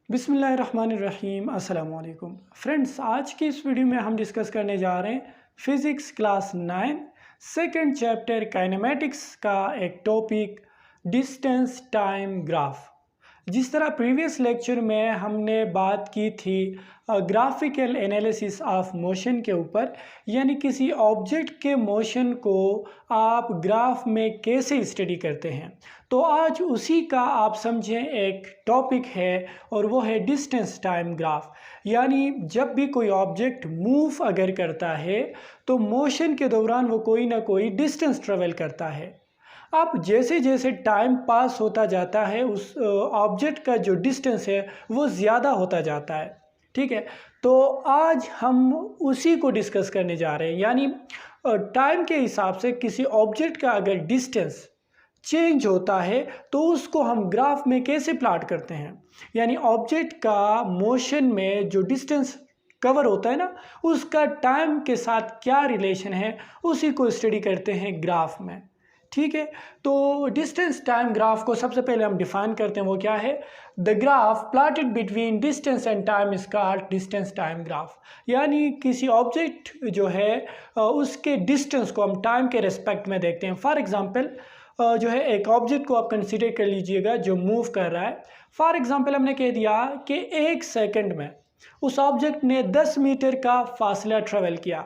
बिस्मिल्लाहिर्रहमानिर्रहीम अस्सलाम वालेकुम फ्रेंड्स। आज की इस वीडियो में हम डिस्कस करने जा रहे हैं physics class 9 second chapter kinematics का एक टॉपिक डिस्टेंस टाइम ग्राफ। जिस तरह प्रीवियस लेक्चर में हमने बात की थी ग्राफिकल एनालिसिस ऑफ मोशन के ऊपर, यानी किसी ऑब्जेक्ट के मोशन को आप ग्राफ में कैसे स्टडी करते हैं, तो आज उसी का आप समझें एक टॉपिक है और वो है डिस्टेंस टाइम ग्राफ। यानी जब भी कोई ऑब्जेक्ट मूव अगर करता है तो मोशन के दौरान वो कोई ना कोई डिस्टेंस ट्रेवल करता है। अब जैसे जैसे टाइम पास होता जाता है उस ऑब्जेक्ट का जो डिस्टेंस है वो ज़्यादा होता जाता है। ठीक है, तो आज हम उसी को डिस्कस करने जा रहे हैं। यानी टाइम के हिसाब से किसी ऑब्जेक्ट का अगर डिस्टेंस चेंज होता है तो उसको हम ग्राफ में कैसे प्लॉट करते हैं। यानी ऑब्जेक्ट का मोशन में जो डिस्टेंस कवर होता है ना, उसका टाइम के साथ क्या रिलेशन है, उसी को स्टडी करते हैं ग्राफ में। ठीक है, तो डिस्टेंस टाइम ग्राफ को सबसे पहले हम डिफाइन करते हैं। वो क्या है? The graph plotted between distance and time is called distance time graph. यानी किसी ऑब्जेक्ट जो है उसके डिस्टेंस को हम टाइम के रेस्पेक्ट में देखते हैं। फॉर एग्जांपल जो है एक ऑब्जेक्ट को आप कंसीडर कर लीजिएगा जो मूव कर रहा है। फॉर एग्जांपल हमने कह दिया कि 1 सेकंड में उस ऑब्जेक्ट ने 10 मीटर का फासला ट्रेवल किया।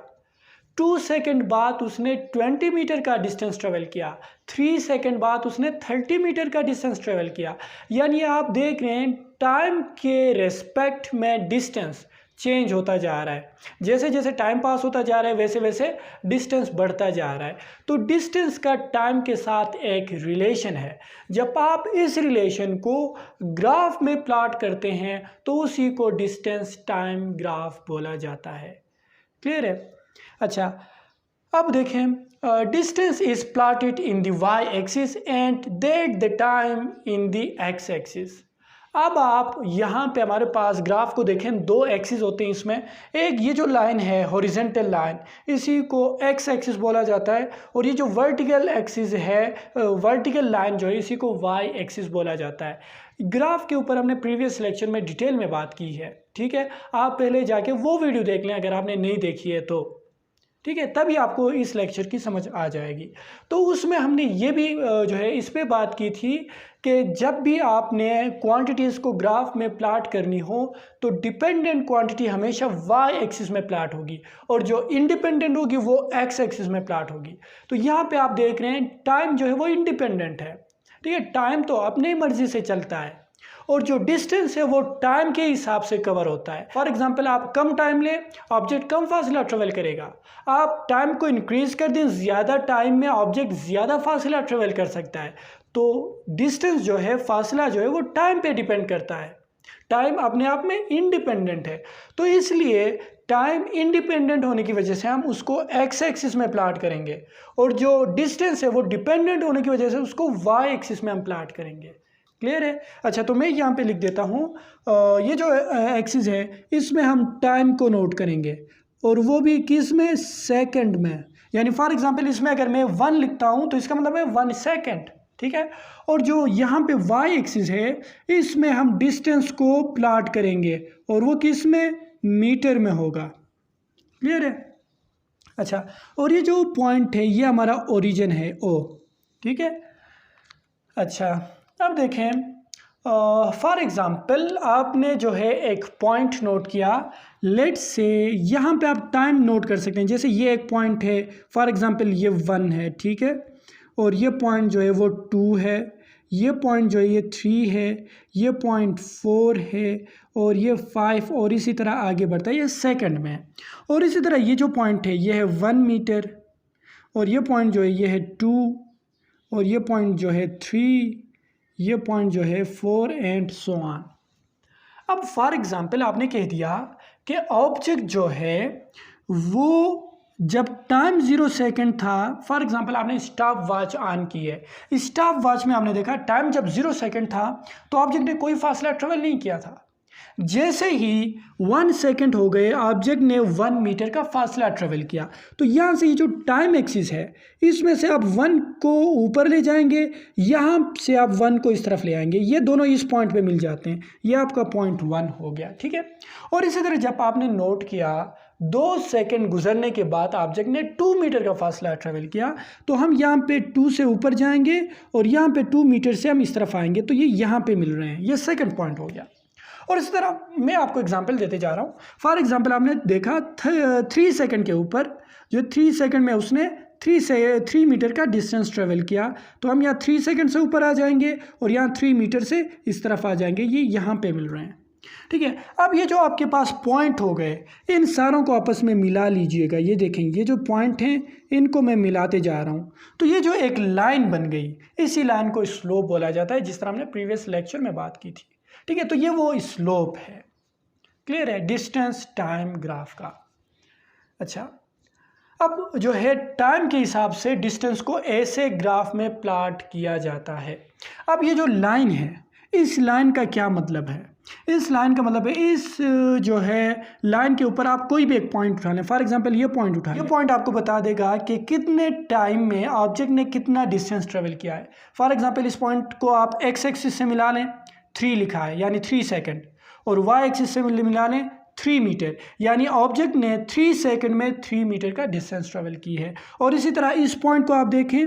2 सेकंड बाद उसने 20 मीटर का डिस्टेंस ट्रेवल किया। 3 सेकंड बाद उसने 30 मीटर का डिस्टेंस ट्रेवल किया। यानी आप देख रहे हैं टाइम के रेस्पेक्ट में डिस्टेंस चेंज होता जा रहा है। जैसे जैसे टाइम पास होता जा रहा है वैसे वैसे डिस्टेंस बढ़ता जा रहा है। तो डिस्टेंस का टाइम के साथ एक रिलेशन है। जब आप इस रिलेशन को ग्राफ में प्लॉट करते हैं तो उसी को डिस्टेंस टाइम ग्राफ बोला जाता है। क्लियर है? अच्छा, अब देखें distance is plotted in the Y axis and that the time in the X axis. अब आप यहाँ पे हमारे पास ग्राफ को देखें, 2 एक्सिस होते हैं इसमें। एक ये जो लाइन है हॉरिजॉन्टल लाइन, इसी को एक्स एक्सिस बोला जाता है, और ये जो वर्टिकल एक्सिस है वर्टिकल लाइन जो है इसी को वाई एक्सिस बोला जाता है। ग्राफ के ऊपर हमने प्रीवियस लेक्चर में डिटेल में बात की है। ठीक है, आप पहले जाके वो वीडियो देख लें अगर आपने नहीं देखी है तो। ठीक है, तभी आपको इस लेक्चर की समझ आ जाएगी। तो उसमें हमने ये भी जो है इस पे बात की थी कि जब भी आपने क्वांटिटीज़ को ग्राफ में प्लॉट करनी हो तो डिपेंडेंट क्वांटिटी हमेशा वाई एक्सिस में प्लॉट होगी और जो इंडिपेंडेंट होगी वो एक्स एक्सिस में प्लॉट होगी। तो यहाँ पे आप देख रहे हैं टाइम जो है वो इंडिपेंडेंट है। ठीक है, टाइम तो अपनी मर्जी से चलता है और जो डिस्टेंस है वो टाइम के हिसाब से कवर होता है। फॉर एग्जांपल आप कम टाइम लें, ऑब्जेक्ट कम फासला ट्रेवल करेगा। आप टाइम को इंक्रीज कर दें, ज़्यादा टाइम में ऑब्जेक्ट ज़्यादा फासला ट्रेवल कर सकता है। तो डिस्टेंस जो है, फासला जो है वो टाइम पे डिपेंड करता है। टाइम अपने आप में इंडिपेंडेंट है, तो इसलिए टाइम इंडिपेंडेंट होने की वजह से हम उसको एक्स एक्सिस में प्लॉट करेंगे और जो डिस्टेंस है वो डिपेंडेंट होने की वजह से उसको वाई एक्सिस में हम प्लॉट करेंगे। क्लियर है? अच्छा, तो मैं यहाँ पे लिख देता हूँ ये जो एक्सिस है इसमें हम टाइम को नोट करेंगे और वो भी किस में? सेकंड में। यानी फॉर एग्जांपल इसमें अगर मैं 1 लिखता हूँ तो इसका मतलब है 1 सेकंड। ठीक है, और जो यहाँ पे वाई एक्सिस है इसमें हम डिस्टेंस को प्लॉट करेंगे और वो किस में? मीटर में होगा। क्लियर है? अच्छा, और ये जो पॉइंट है ये हमारा ओरिजिन है ओ। ठीक है, अच्छा अब देखें फॉर एग्ज़ाम्पल आपने जो है एक पॉइंट नोट किया। लेट्स से यहाँ पे आप टाइम नोट कर सकते हैं। जैसे ये एक पॉइंट है, फॉर एग्ज़ाम्पल ये 1 है। ठीक है, और ये पॉइंट जो है वो 2 है, ये पॉइंट जो है ये 3 है, ये पॉइंट 4 है और ये 5 और इसी तरह आगे बढ़ता है, ये सेकंड में। और इसी तरह ये जो पॉइंट है ये है 1 मीटर और ये पॉइंट जो है ये है 2 और ये पॉइंट जो है 3, ये पॉइंट जो है 4 एंड सो ऑन। अब फॉर एग्जांपल आपने कह दिया कि ऑब्जेक्ट जो है वो जब टाइम 0 सेकंड था, फॉर एग्जांपल आपने स्टॉप वॉच ऑन की है। स्टॉप वॉच में आपने देखा टाइम जब 0 सेकंड था तो ऑब्जेक्ट ने कोई फासला ट्रेवल नहीं किया था। जैसे ही 1 सेकेंड हो गए ऑब्जेक्ट ने 1 मीटर का फासला ट्रेवल किया, तो यहाँ से ये जो टाइम एक्सिस है इसमें से आप 1 को ऊपर ले जाएंगे, यहाँ से आप 1 को इस तरफ ले आएंगे, ये दोनों इस पॉइंट पे मिल जाते हैं, ये आपका पॉइंट 1 हो गया, ठीक है। और इसी तरह जब आपने नोट किया 2 सेकेंड गुजरने के बाद ऑब्जेक्ट ने 2 मीटर का फासला ट्रेवल किया, तो हम यहाँ पे 2 से ऊपर जाएंगे और यहाँ पे 2 मीटर से हम इस तरफ आएंगे, तो ये यहाँ पे मिल रहे हैं, ये सेकेंड पॉइंट हो गया। और इस तरह मैं आपको एग्जांपल देते जा रहा हूँ। फॉर एग्जांपल आपने देखा 3 सेकंड के ऊपर, जो 3 सेकंड में उसने 3 मीटर का डिस्टेंस ट्रेवल किया, तो हम यहाँ 3 सेकंड से ऊपर आ जाएंगे और यहाँ 3 मीटर से इस तरफ आ जाएंगे, ये यहाँ पे मिल रहे हैं, ठीक है। अब ये जो आपके पास पॉइंट हो गए, इन सारों को आपस में मिला लीजिएगा। ये देखें, ये जो पॉइंट हैं इनको मैं मिलाते जा रहा हूँ, तो ये जो एक लाइन बन गई, इसी लाइन को स्लोप बोला जाता है, जिस तरह हमने प्रीवियस लेक्चर में बात की थी, ठीक है। तो ये वो स्लोप है, क्लियर है, डिस्टेंस टाइम ग्राफ का। अच्छा, अब जो है टाइम के हिसाब से डिस्टेंस को ऐसे ग्राफ में प्लॉट किया जाता है। अब ये जो लाइन है, इस लाइन का क्या मतलब है? इस लाइन का मतलब है इस जो है लाइन के ऊपर आप कोई भी एक पॉइंट उठा लें। फॉर एग्जांपल ये पॉइंट उठा, ये पॉइंट आपको बता देगा कि कितने टाइम में ऑब्जेक्ट ने कितना डिस्टेंस ट्रेवल किया है। फॉर एग्जांपल इस पॉइंट को आप एक्स एक्सिस से मिला लें, 3 लिखा है यानी 3 सेकंड, और वाई एक्सिस से मिला लें 3 मीटर, यानी ऑब्जेक्ट ने 3 सेकंड में 3 मीटर का डिस्टेंस ट्रेवल की है। और इसी तरह इस पॉइंट को आप देखें,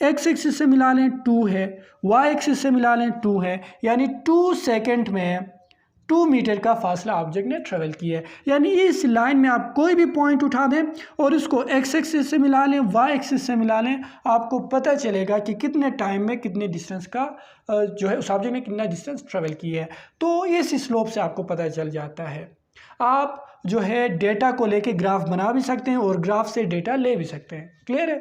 एक्स एक्सिस से मिला लें 2 है, वाई एक्सिस से मिला लें 2 है, यानी 2 सेकंड में 2 मीटर का फासला ऑब्जेक्ट ने ट्रेवल किया है। यानी इस लाइन में आप कोई भी पॉइंट उठा दें और इसको एक्स एक्सिस से मिला लें, वाई एक्सिस से मिला लें, आपको पता चलेगा कि कितने टाइम में कितने डिस्टेंस का जो है उस ऑब्जेक्ट ने कितना डिस्टेंस ट्रेवल किया है। तो इस स्लोप से आपको पता चल जाता है। आप जो है डेटा को लेके ग्राफ बना भी सकते हैं और ग्राफ से डेटा ले भी सकते हैं, क्लियर है।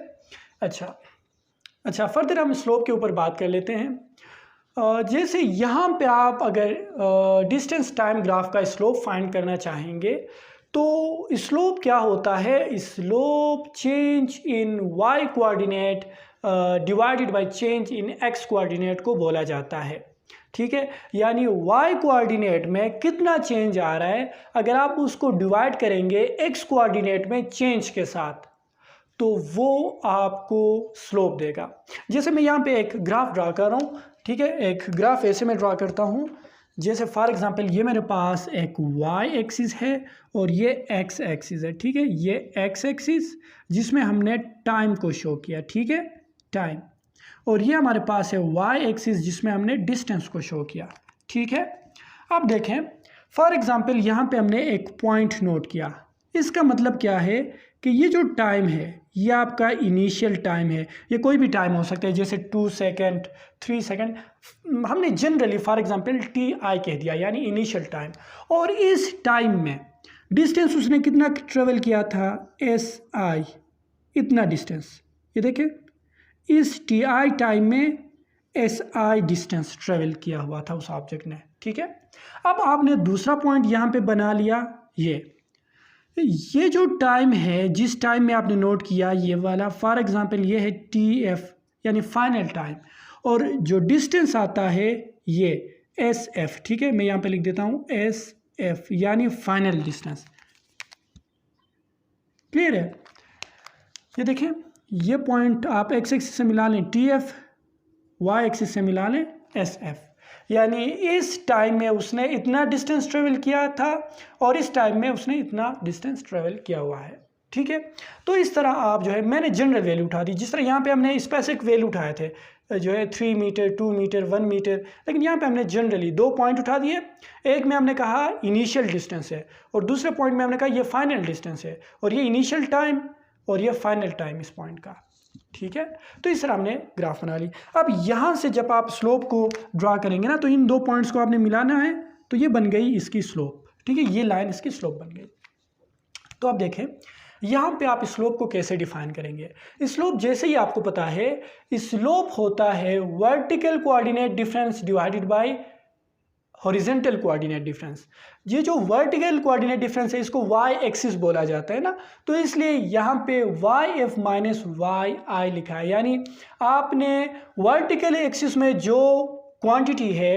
अच्छा, फर्दर हम स्लोप के ऊपर बात कर लेते हैं। जैसे यहाँ पे आप अगर डिस्टेंस टाइम ग्राफ का स्लोप फाइंड करना चाहेंगे, तो स्लोप क्या होता है? Slope change in Y coordinate divided by change in X coordinate को बोला जाता है, ठीक है। यानी वाई कोऑर्डिनेट में कितना चेंज आ रहा है, अगर आप उसको डिवाइड करेंगे एक्स कोऑर्डिनेट में चेंज के साथ, तो वो आपको स्लोप देगा। जैसे मैं यहाँ पे एक ग्राफ ड्रा कर रहा हूँ, ठीक है। एक ग्राफ ऐसे मैं ड्रा करता हूँ, जैसे फॉर एग्जांपल ये मेरे पास एक वाई एक्सिस है और ये एक्स एक्सिस है, ठीक है। ये एक्स एक्सिस जिसमें हमने टाइम को शो किया, ठीक है, टाइम, और ये हमारे पास है वाई एक्सिस जिसमें हमने डिस्टेंस को शो किया, ठीक है। अब देखें, फॉर एग्जांपल यहाँ पे हमने एक पॉइंट नोट किया, इसका मतलब क्या है कि ये जो टाइम है ये आपका इनिशियल टाइम है, ये कोई भी टाइम हो सकता है, जैसे 2 सेकंड, 3 सेकंड, हमने generally for example T I कह दिया, यानी इनिशियल टाइम। और इस टाइम में डिस्टेंस उसने कितना ट्रेवल किया था? एस आई, इतना डिस्टेंस, ये देखें, इस टी आई टाइम में एस आई डिस्टेंस ट्रेवल किया हुआ था उस ऑब्जेक्ट ने, ठीक है। अब आपने दूसरा पॉइंट यहाँ पे बना लिया, ये जो टाइम है, जिस टाइम में आपने नोट किया ये वाला, फॉर एग्जांपल ये है टी एफ यानी फाइनल टाइम, और जो डिस्टेंस आता है ये एस एफ, ठीक है। मैं यहाँ पे लिख देता हूँ एस एफ यानी फाइनल डिस्टेंस, क्लियर है। ये देखें, ये पॉइंट आप एक्स एक्सिस से मिला लें टी एफ, वाई एक्सिस से मिला लें एस एफ, यानी इस टाइम में उसने इतना डिस्टेंस ट्रेवल किया था और इस टाइम में उसने इतना डिस्टेंस ट्रेवल किया हुआ है, ठीक है। तो इस तरह आप जो है, मैंने जनरल वैल्यू उठा दी, जिस तरह यहाँ पे हमने स्पेसिफिक वैल्यू उठाए थे, जो है 3 मीटर, 2 मीटर, 1 मीटर, लेकिन यहाँ पे हमने जनरली 2 पॉइंट उठा दिए। एक में हमने कहा इनिशियल डिस्टेंस है और दूसरे पॉइंट में हमने कहा ये फाइनल डिस्टेंस है, और ये इनिशियल टाइम और ये फाइनल टाइम इस पॉइंट का, ठीक है। तो इस तरह हमने ग्राफ बना ली। अब यहाँ से जब आप स्लोप को ड्रा करेंगे ना, तो इन 2 पॉइंट्स को आपने मिलाना है, तो ये बन गई इसकी स्लोप, ठीक है, ये लाइन इसकी स्लोप बन गई। तो आप देखें यहाँ पे आप स्लोप को कैसे डिफाइन करेंगे। स्लोप जैसे ही आपको पता है, स्लोप होता है vertical coordinate difference divided by horizontal coordinate difference. ये जो वर्टिकल कोऑर्डिनेट डिफरेंस है इसको वाई एक्सिस बोला जाता है ना, तो इसलिए यहाँ पे वाई एफ माइनस वाई आई लिखा है, यानी आपने वर्टिकल एक्सिस में जो क्वांटिटी है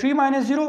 3 - 0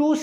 2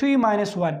3 - 1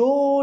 2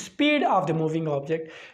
speed of the moving object.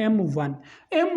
M1 M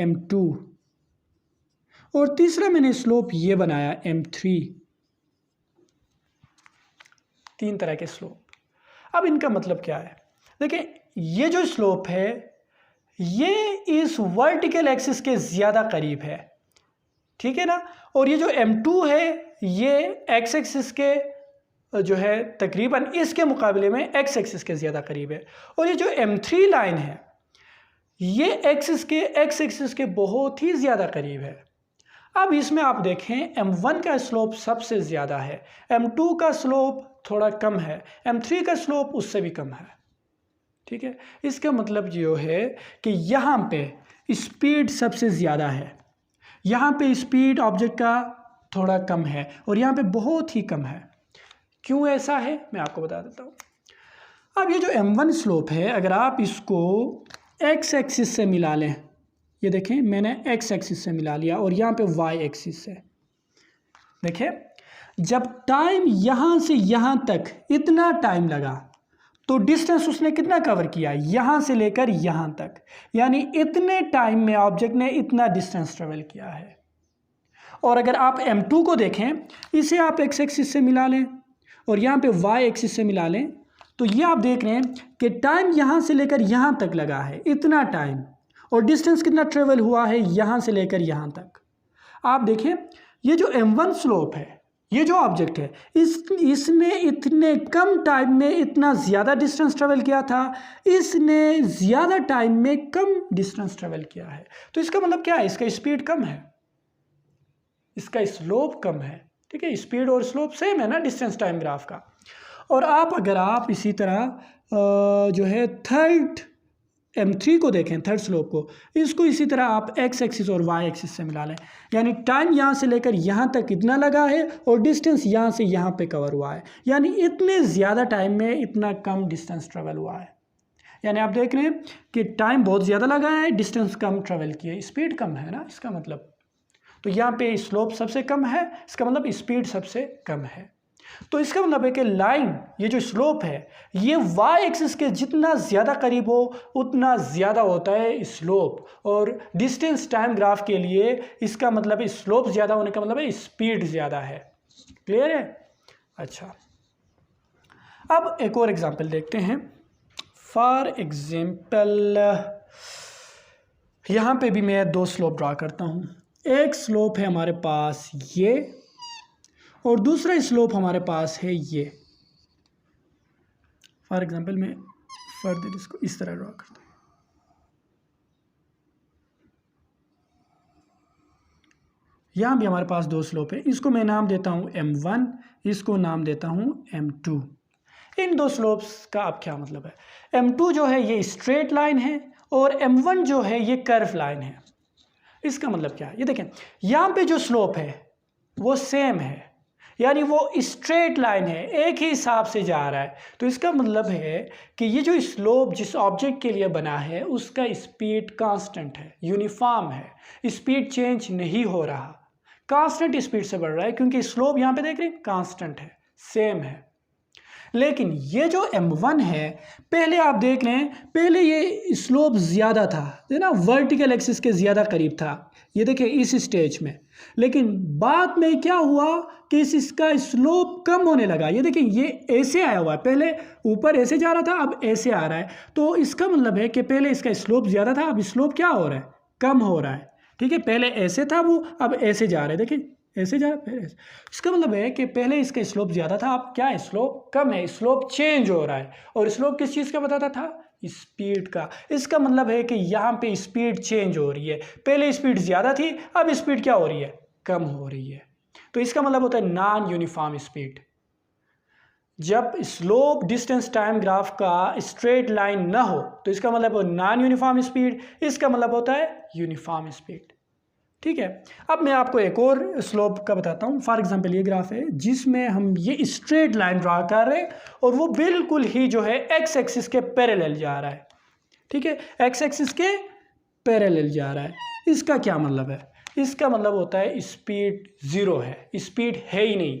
M2, और तीसरा मैंने स्लोप ये बनाया m3, 3 तरह के स्लोप। अब इनका मतलब क्या है, देखिए ये जो स्लोप है ये इस वर्टिकल एक्सिस के ज़्यादा करीब है, ठीक है ना, और ये जो m2 है ये x एक्सिस के जो है तकरीबन इसके मुकाबले में x एक्सिस के ज़्यादा करीब है, और ये जो m3 लाइन है ये x एक्सिस के बहुत ही ज़्यादा करीब है। अब इसमें आप देखें m1 का स्लोप सबसे ज़्यादा है, m2 का स्लोप थोड़ा कम है, m3 का स्लोप उससे भी कम है, ठीक है। इसका मतलब जो है कि यहाँ पे स्पीड सबसे ज़्यादा है, यहाँ पे स्पीड ऑब्जेक्ट का थोड़ा कम है और यहाँ पे बहुत ही कम है। क्यों ऐसा है मैं आपको बता देता हूँ। अब ये जो m1 स्लोप है अगर आप इसको x एक्सिस से मिला लें, ये देखें मैंने x एक्सिस से मिला लिया और यहाँ पे y एक्सिस से, देखें जब टाइम यहाँ से यहाँ तक इतना टाइम लगा तो डिस्टेंस उसने कितना कवर किया, यहाँ से लेकर यहाँ तक, यानी इतने टाइम में ऑब्जेक्ट ने इतना डिस्टेंस ट्रेवल किया है। और अगर आप m2 को देखें, इसे आप x एक्सिस से मिला लें और यहाँ पे y एक्सिस से मिला लें, तो ये आप देख रहे हैं कि टाइम यहाँ से लेकर यहाँ तक लगा है इतना टाइम, और डिस्टेंस कितना ट्रेवल हुआ है यहाँ से लेकर यहाँ तक। आप देखें ये जो m1 स्लोप है, ये जो ऑब्जेक्ट है इसने इतने कम टाइम में इतना ज़्यादा डिस्टेंस ट्रेवल किया था, इसने ज़्यादा टाइम में कम डिस्टेंस ट्रेवल किया है। तो इसका मतलब क्या है, इसका स्पीड कम है, इसका स्लोप कम है, ठीक है। स्पीड और स्लोप सेम है ना डिस्टेंस टाइम ग्राफ का। और अगर आप इसी तरह जो है थर्ड m3 को देखें, थर्ड स्लोप को, इसको इसी तरह आप x एक्सिस और y एक्सिस से मिला लें, यानी टाइम यहाँ से लेकर यहाँ तक इतना लगा है और डिस्टेंस यहाँ से यहाँ पे कवर हुआ है, यानी इतने ज़्यादा टाइम में इतना कम डिस्टेंस ट्रेवल हुआ है। यानी आप देख रहे हैं कि टाइम बहुत ज़्यादा लगा है, डिस्टेंस कम ट्रेवल किया, स्पीड कम है ना इसका मतलब। तो यहाँ पे स्लोप सबसे कम है, इसका मतलब स्पीड सबसे कम है। तो इसका मतलब है कि लाइन, ये जो स्लोप है ये y एक्सिस के जितना ज़्यादा करीब हो उतना ज़्यादा होता है स्लोप, और डिस्टेंस टाइम ग्राफ के लिए इसका मतलब स्लोप ज़्यादा होने का मतलब है स्पीड ज़्यादा है। क्लियर है? अच्छा, अब एक और एग्जांपल देखते हैं। फॉर एग्जांपल यहाँ पे भी मैं 2 स्लोप ड्रा करता हूँ। एक स्लोप है हमारे पास ये और दूसरा स्लोप हमारे पास है ये। फॉर एग्जांपल मैं फर्दर इसको इस तरह ड्रा करता हूँ। यहाँ भी हमारे पास 2 स्लोप है, इसको मैं नाम देता हूँ m1, इसको नाम देता हूँ m2। इन 2 स्लोप्स का अब क्या मतलब है, m2 जो है ये स्ट्रेट लाइन है और m1 जो है ये कर्व लाइन है। इसका मतलब क्या है, ये देखें यहाँ पे जो स्लोप है वो सेम है, यानी वो स्ट्रेट लाइन है, एक ही हिसाब से जा रहा है। तो इसका मतलब है कि ये जो स्लोप जिस ऑब्जेक्ट के लिए बना है उसका स्पीड कांस्टेंट है, यूनिफॉर्म है, स्पीड चेंज नहीं हो रहा, कांस्टेंट स्पीड से बढ़ रहा है, क्योंकि स्लोप यहाँ पे देख रहे हैं कांस्टेंट है, सेम है। लेकिन ये जो m1 है, पहले आप देख रहे हैं पहले ये स्लोप ज़्यादा था, है ना, वर्टिकल एक्सिस के ज़्यादा करीब था, ये देखिए इस स्टेज में। लेकिन बाद में क्या हुआ कि इसका स्लोप कम होने लगा। ये देखिए ये ऐसे आया हुआ है, पहले ऊपर ऐसे जा रहा था, अब ऐसे आ रहा है। तो इसका मतलब है कि पहले इसका स्लोप ज़्यादा था, अब स्लोप क्या हो रहा है, कम हो रहा है, ठीक है। पहले ऐसे था वो, अब ऐसे जा रहा है, देखिए ऐसे जा रहा है। इसका मतलब है कि पहले इसका स्लोप ज़्यादा था, अब क्या है, स्लोप कम है, स्लोप चेंज हो रहा है। और स्लोप किस चीज़ का बताता था, स्पीड का। इसका मतलब है कि यहाँ पे स्पीड चेंज हो रही है, पहले स्पीड ज़्यादा थी, अब स्पीड क्या हो रही है, कम हो रही है। तो इसका मतलब होता है नॉन यूनिफॉर्म स्पीड। जब स्लोप डिस्टेंस टाइम ग्राफ का स्ट्रेट लाइन ना हो तो इसका मतलब नॉन यूनिफॉर्म स्पीड, इसका मतलब होता है यूनिफॉर्म स्पीड, ठीक है। अब मैं आपको एक और स्लोप का बताता हूँ। फॉर एग्जांपल ये ग्राफ है जिसमें हम ये स्ट्रेट लाइन ड्रा कर रहे हैं और वो बिल्कुल ही जो है एक्स एक्सिस के पैरेलल जा रहा है, ठीक है, एक्स एक्सिस के पैरेलल जा रहा है। इसका क्या मतलब है, इसका मतलब होता है स्पीड 0 है, स्पीड है ही नहीं।